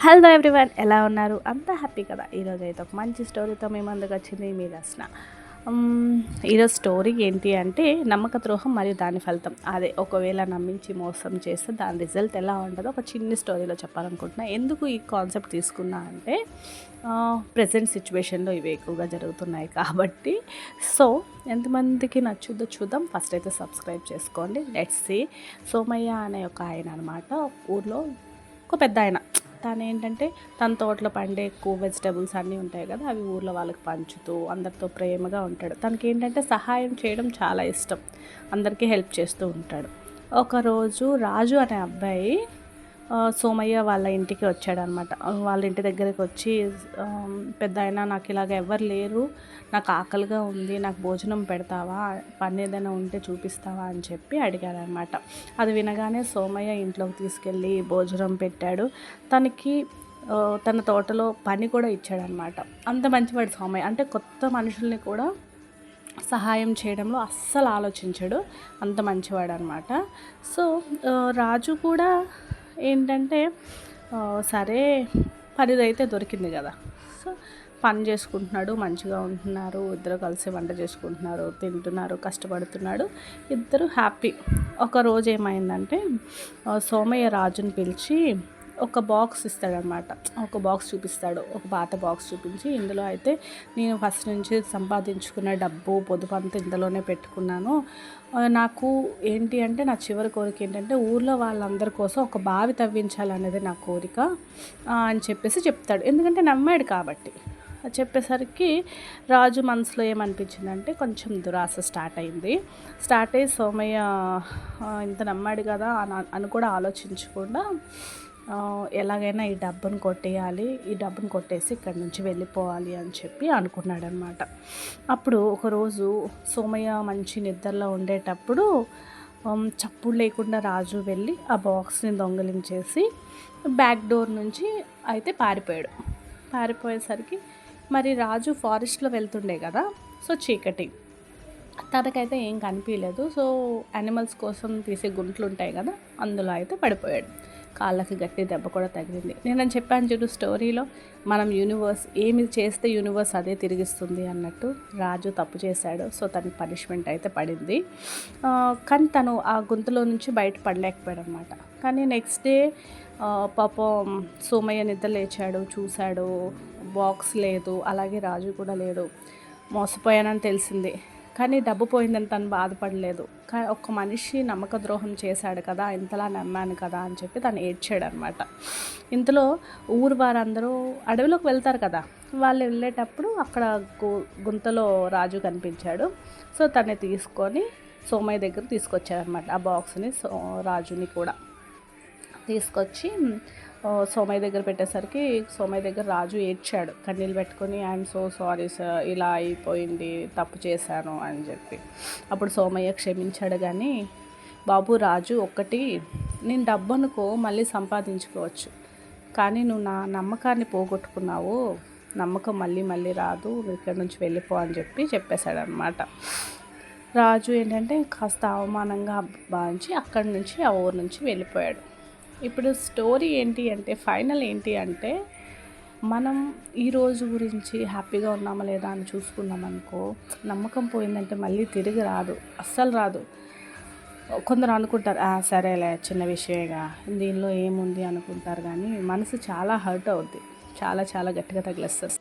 Hello everyone, ఎలా ఉన్నారు? అంతా హ్యాపీ కదా? ఈరోజు అయితే ఒక మంచి స్టోరీతో మీ ముందుకు వచ్చింది మీ దర్శన. ఈరోజు స్టోరీ ఏంటి అంటే నమ్మక ద్రోహం మరియు దాని ఫలితం. అదే ఒకవేళ నమ్మించి మోసం చేస్తే దాని రిజల్ట్ ఎలా ఉంటుందో ఒక చిన్న స్టోరీలో చెప్పాలనుకుంటున్నా. ఎందుకు ఈ కాన్సెప్ట్ తీసుకున్నా అంటే ప్రజెంట్ సిచ్యువేషన్లో ఇవి ఎక్కువగా జరుగుతున్నాయి కాబట్టి. సో ఎంతమందికి నచ్చుద్దో చూద్దాం. ఫస్ట్ అయితే సబ్స్క్రైబ్ చేసుకోండి. Let's see. సోమయ్య అనే ఒక ఆయన అనమాట, ఊర్లో ఒక పెద్ద ఆయన. తను ఏంటంటే తన తోటలో పండే ఎక్కువ వెజిటబుల్స్ అన్నీ ఉంటాయి కదా, అవి ఊర్లో వాళ్ళకి పంచుతూ అందరితో ప్రేమగా ఉంటాడు. తనకి ఏంటంటే సహాయం చేయడం చాలా ఇష్టం, అందరికీ హెల్ప్ చేస్తూ ఉంటాడు. ఒకరోజు రాజు అనే అబ్బాయి సోమయ్య వాళ్ళ ఇంటికి వచ్చాడనమాట. వాళ్ళ ఇంటి దగ్గరికి వచ్చి, పెద్దాయన నాకు ఇలాగ ఎవ్వరు లేరు, నాకు ఆకలిగా ఉంది, నాకు భోజనం పెడతావా, పని ఏదైనా ఉంటే చూపిస్తావా అని చెప్పి అడిగాడనమాట. అది వినగానే సోమయ్య ఇంట్లోకి తీసుకెళ్ళి భోజనం పెట్టాడు. తనకి తన తోటలో పని కూడా ఇచ్చాడనమాట. అంత మంచివాడు సోమయ్య. అంటే కొత్త మనుషుల్ని కూడా సహాయం చేయడంలో అస్సలు ఆలోచించాడు, అంత మంచివాడు అనమాట. సో రాజు కూడా ఏంటంటే సరే పనిదైతే దొరికింది కదా, సో పని చేసుకుంటున్నాడు, మంచిగా ఉంటున్నారు, ఇద్దరు కలిసి వంట చేసుకుంటున్నారు, తింటున్నారు, కష్టపడుతున్నాడు, ఇద్దరు హ్యాపీ. ఒకరోజు ఏమైందంటే సోమయ్య రాజుని పిలిచి ఒక బాక్స్ ఇస్తాడనమాట. ఒక బాక్స్ చూపిస్తాడు, ఒక పాత బాక్స్ చూపించి, ఇందులో అయితే నేను ఫస్ట్ నుంచి సంపాదించుకున్న డబ్బు పొదుపు అంతా ఇందులోనే పెట్టుకున్నాను. నాకు ఏంటి అంటే నా చివరి కోరిక ఏంటంటే ఊర్లో వాళ్ళందరి కోసం ఒక బావి తవ్వించాలనేది నా కోరిక అని చెప్పేసి చెప్తాడు. ఎందుకంటే నమ్మాడు కాబట్టి. చెప్పేసరికి రాజు మనసులో ఏమనిపించిందంటే కొంచెం దురాశ స్టార్ట్ అయ్యి సోమయ్య ఇంత నమ్మాడు కదా అని కూడా ఆలోచించకుండా ఎలాగైనా ఈ డబ్బును కొట్టేయాలి, ఈ డబ్బును కొట్టేసి ఇక్కడి నుంచి వెళ్ళిపోవాలి అని చెప్పి అనుకున్నాడనమాట. అప్పుడు ఒకరోజు సోమయ్య మంచి నిద్రలో ఉండేటప్పుడు చప్పుడు లేకుండా రాజు వెళ్ళి ఆ బాక్స్ని దొంగిలించేసి బ్యాక్ డోర్ నుంచి అయితే పారిపోయేసరికి మరి రాజు ఫారెస్ట్లో వెళ్తుండే కదా, సో చీకటి, తనకైతే ఏం కనిపించలేదు. సో యానిమల్స్ కోసం తీసే గుంట్లు ఉంటాయి కదా, అందులో అయితే పడిపోయాడు. కాళ్ళకి గట్టి దెబ్బ కూడా తగిలింది. నేను చెప్పాను చూడు స్టోరీలో, మనం యూనివర్స్ ఏమి చేస్తే యూనివర్స్ అదే తిరిగిస్తుంది అన్నట్టు రాజు తప్పు చేశాడు. సో తనకి పనిష్మెంట్ అయితే పడింది. కానీ తను ఆ గుంతలో నుంచి బయటపడలేకపోయాడు అనమాట. కానీ నెక్స్ట్ డే పాపం సోమయ్య నిద్ర లేచాడు, చూశాడు బాక్స్ లేదు, అలాగే రాజు కూడా లేడు. మోసపోయానని తెలిసింది, కానీ డబ్బు పోయిందని తను బాధపడలేదు. కానీ ఒక్క మనిషి నమ్మక ద్రోహం చేశాడు కదా, ఇంతలా నమ్మాను కదా అని చెప్పి తను ఏడ్చాడు అనమాట. ఇంతలో ఊరు వారందరూ అడవిలోకి వెళ్తారు కదా, వాళ్ళు వెళ్ళేటప్పుడు అక్కడ గుంతలో రాజు కనిపించాడు. సో తను తీసుకొని సోమయ్య దగ్గర తీసుకొచ్చారనమాట. ఆ బాక్స్ని రాజుని కూడా తీసుకొచ్చి సోమయ్య దగ్గర పెట్టేసరికి సోమయ్య దగ్గర రాజు ఏడ్చాడు, కన్నీళ్ళు పెట్టుకొని, ఐఎమ్ సో సారీ సార్, ఇలా అయిపోయింది, తప్పు చేశాను అని చెప్పి. అప్పుడు సోమయ్య క్షమించాడు. కానీ బాబు రాజు, ఒక్కటి, నేను డబ్బు అనుకో మళ్ళీ సంపాదించుకోవచ్చు, కానీ నువ్వు నా నమ్మకాన్ని పోగొట్టుకున్నావు, నమ్మకం మళ్ళీ మళ్ళీ రాదు, నువ్వు ఇక్కడి నుంచి వెళ్ళిపో అని చెప్పేశాడనమాట. రాజు ఏంటంటే కాస్త అవమానంగా భావించి అక్కడి నుంచి ఆ ఊరు నుంచి వెళ్ళిపోయాడు. ఇప్పుడు స్టోరీ ఏంటి అంటే, ఫైనల్ ఏంటి అంటే, మనం ఈరోజు గురించి హ్యాపీగా ఉన్నామా లేదా అని చూసుకున్నాం అనుకో, నమ్మకం పోయిందంటే మళ్ళీ తిరిగి రాదు, అస్సలు రాదు. కొందరు అనుకుంటారు సరేలే చిన్న విషయమేగా, దీనిలో ఏముంది అనుకుంటారు, కానీ మనసు చాలా హర్ట్ అవుద్ది, చాలా చాలా గట్టిగా తగిలేస్తుంది.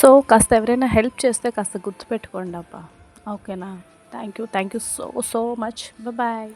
సో కాస్త ఎవరైనా హెల్ప్ చేస్తే కాస్త గుర్తుపెట్టుకోండి అబ్బా, ఓకేనా? Thank you so much. Bye.